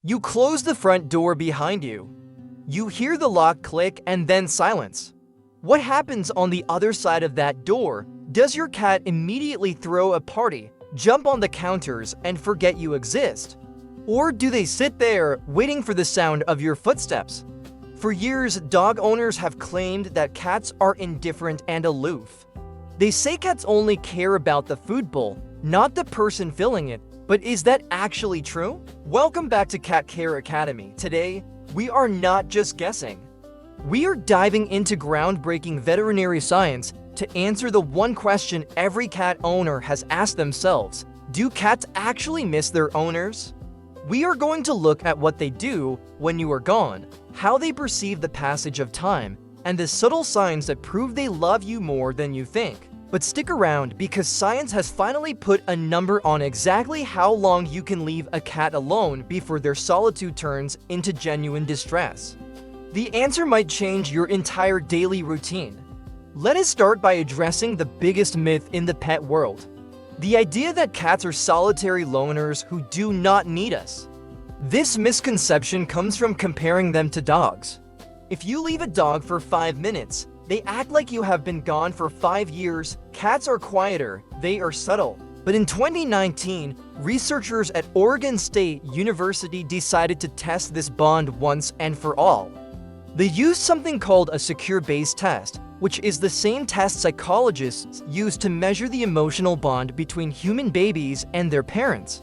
You close the front door behind you. You hear the lock click and then silence. What happens on the other side of that door? Does your cat immediately throw a party, jump on the counters, and forget you exist? Or do they sit there waiting for the sound of your footsteps? For years, dog owners have claimed that cats are indifferent and aloof. They say cats only care about the food bowl, not the person filling it. But is that actually true? Welcome back to Cat Care Academy. Today, we are not just guessing. We are diving into groundbreaking veterinary science to answer the one question every cat owner has asked themselves: do cats actually miss their owners? We are going to look at what they do when you are gone, how they perceive the passage of time, and the subtle signs that prove they love you more than you think. But stick around, because science has finally put a number on exactly how long you can leave a cat alone before their solitude turns into genuine distress. The answer might change your entire daily routine. Let us start by addressing the biggest myth in the pet world: the idea that cats are solitary loners who do not need us. This misconception comes from comparing them to dogs. If you leave a dog for 5 minutes, they act like you have been gone for 5 years. Cats are quieter, they are subtle. But in 2019, researchers at Oregon State University decided to test this bond once and for all. They used something called a secure base test, which is the same test psychologists use to measure the emotional bond between human babies and their parents.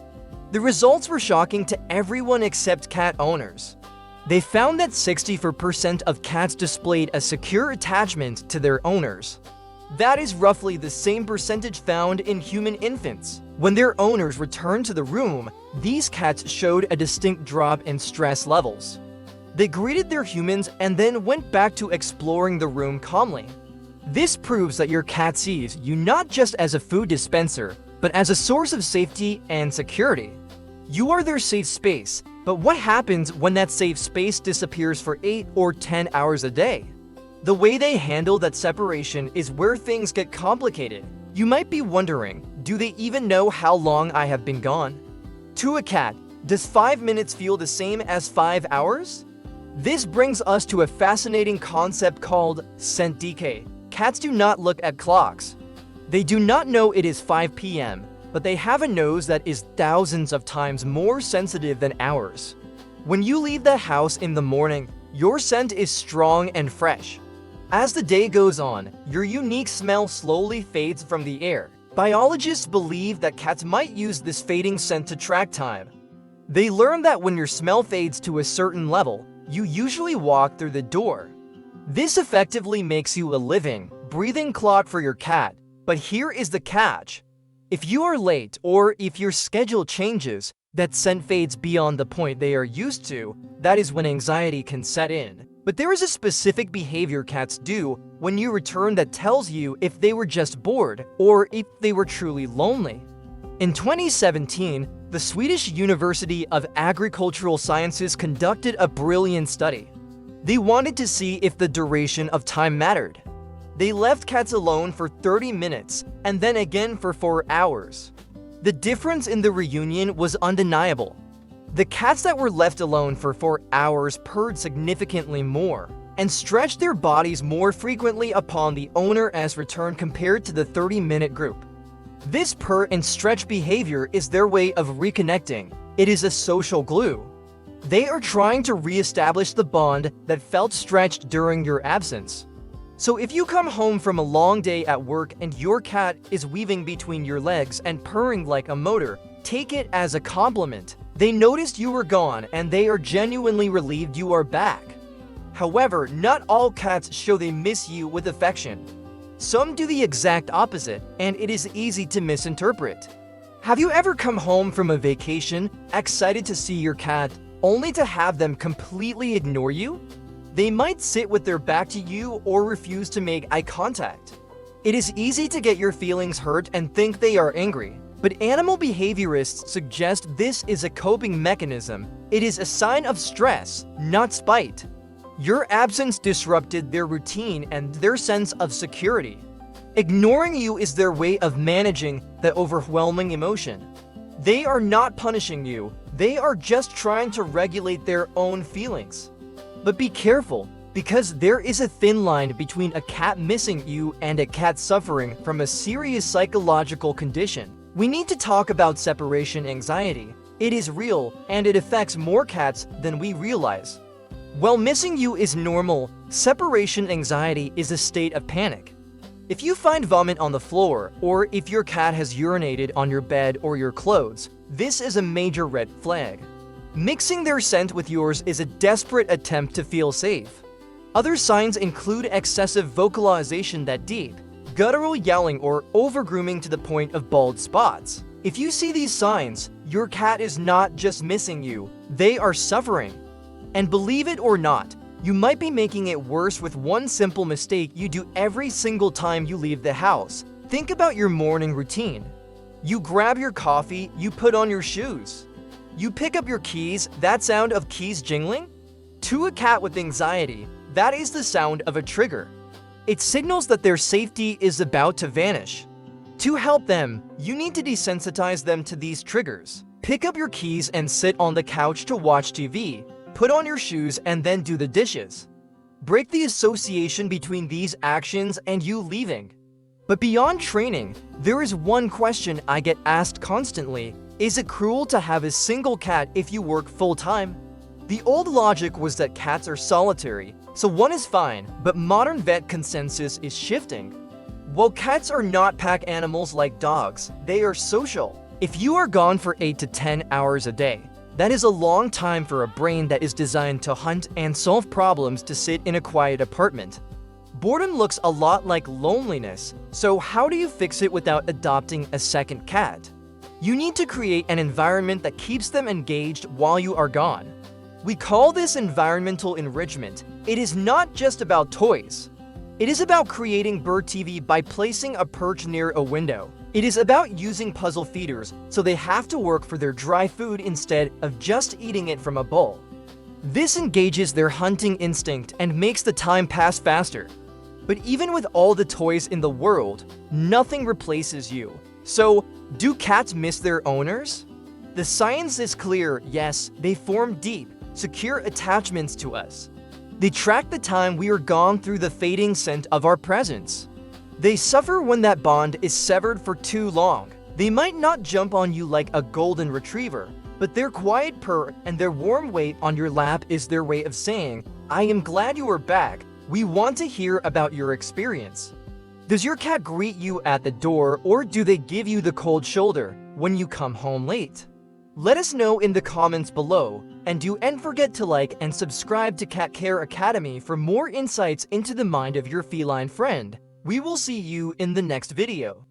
The results were shocking to everyone except cat owners. They found that 64% of cats displayed a secure attachment to their owners. That is roughly the same percentage found in human infants. When their owners returned to the room, these cats showed a distinct drop in stress levels. They greeted their humans and then went back to exploring the room calmly. This proves that your cat sees you not just as a food dispenser, but as a source of safety and security. You are their safe space. But what happens when that safe space disappears for 8 or 10 hours a day? The way they handle that separation is where things get complicated. You might be wondering, do they even know how long I have been gone? To a cat, does 5 minutes feel the same as 5 hours? This brings us to a fascinating concept called scent decay. Cats do not look at clocks. They do not know it is 5 p.m., but they have a nose that is thousands of times more sensitive than ours. When you leave the house in the morning, your scent is strong and fresh. As the day goes on, your unique smell slowly fades from the air. Biologists believe that cats might use this fading scent to track time. They learn that when your smell fades to a certain level, you usually walk through the door. This effectively makes you a living, breathing clock for your cat. But here is the catch. If you are late or if your schedule changes, that scent fades beyond the point they are used to. That is when anxiety can set in. But there is a specific behavior cats do when you return that tells you if they were just bored or if they were truly lonely. In 2017, the Swedish University of Agricultural Sciences conducted a brilliant study. They wanted to see if the duration of time mattered. They left cats alone for 30 minutes and then again for 4 hours. The difference in the reunion was undeniable. The cats that were left alone for 4 hours purred significantly more and stretched their bodies more frequently upon the owner as return compared to the 30-minute group. This purr and stretch behavior is their way of reconnecting. It is a social glue. They are trying to re-establish the bond that felt stretched during your absence. So if you come home from a long day at work and your cat is weaving between your legs and purring like a motor, take it as a compliment. They noticed you were gone and they are genuinely relieved you are back. However, not all cats show they miss you with affection. Some do the exact opposite, and it is easy to misinterpret. Have you ever come home from a vacation, excited to see your cat, only to have them completely ignore you? They might sit with their back to you or refuse to make eye contact. It is easy to get your feelings hurt and think they are angry, but animal behaviorists suggest this is a coping mechanism. It is a sign of stress, not spite. Your absence disrupted their routine and their sense of security. Ignoring you is their way of managing the overwhelming emotion. They are not punishing you, they are just trying to regulate their own feelings. But be careful, because there is a thin line between a cat missing you and a cat suffering from a serious psychological condition. We need to talk about separation anxiety. It is real, and it affects more cats than we realize. While missing you is normal, separation anxiety is a state of panic. If you find vomit on the floor, or if your cat has urinated on your bed or your clothes, this is a major red flag. Mixing their scent with yours is a desperate attempt to feel safe. Other signs include excessive vocalization that deep, guttural yelling, or over-grooming to the point of bald spots. If you see these signs, your cat is not just missing you, they are suffering. And believe it or not, you might be making it worse with one simple mistake you do every single time you leave the house. Think about your morning routine. You grab your coffee, you put on your shoes. You pick up your keys, that sound of keys jingling? To a cat with anxiety, that is the sound of a trigger. It signals that their safety is about to vanish. To help them, you need to desensitize them to these triggers. Pick up your keys and sit on the couch to watch TV. Put on your shoes and then do the dishes. Break the association between these actions and you leaving. But beyond training, there is one question I get asked constantly. Is it cruel to have a single cat if you work full-time? The old logic was that cats are solitary, so one is fine, but modern vet consensus is shifting. While cats are not pack animals like dogs, they are social. If you are gone for 8 to 10 hours a day, that is a long time for a brain that is designed to hunt and solve problems to sit in a quiet apartment. Boredom looks a lot like loneliness, so how do you fix it without adopting a second cat? You need to create an environment that keeps them engaged while you are gone. We call this environmental enrichment. It is not just about toys. It is about creating bird TV by placing a perch near a window. It is about using puzzle feeders so they have to work for their dry food instead of just eating it from a bowl. This engages their hunting instinct and makes the time pass faster. But even with all the toys in the world, nothing replaces you. So, do cats miss their owners? The science is clear, yes, they form deep, secure attachments to us. They track the time we are gone through the fading scent of our presence. They suffer when that bond is severed for too long. They might not jump on you like a golden retriever, but their quiet purr and their warm weight on your lap is their way of saying, I am glad you are back. We want to hear about your experience. Does your cat greet you at the door, or do they give you the cold shoulder when you come home late? Let us know in the comments below, and don't forget to like and subscribe to Cat Care Academy for more insights into the mind of your feline friend. We will see you in the next video.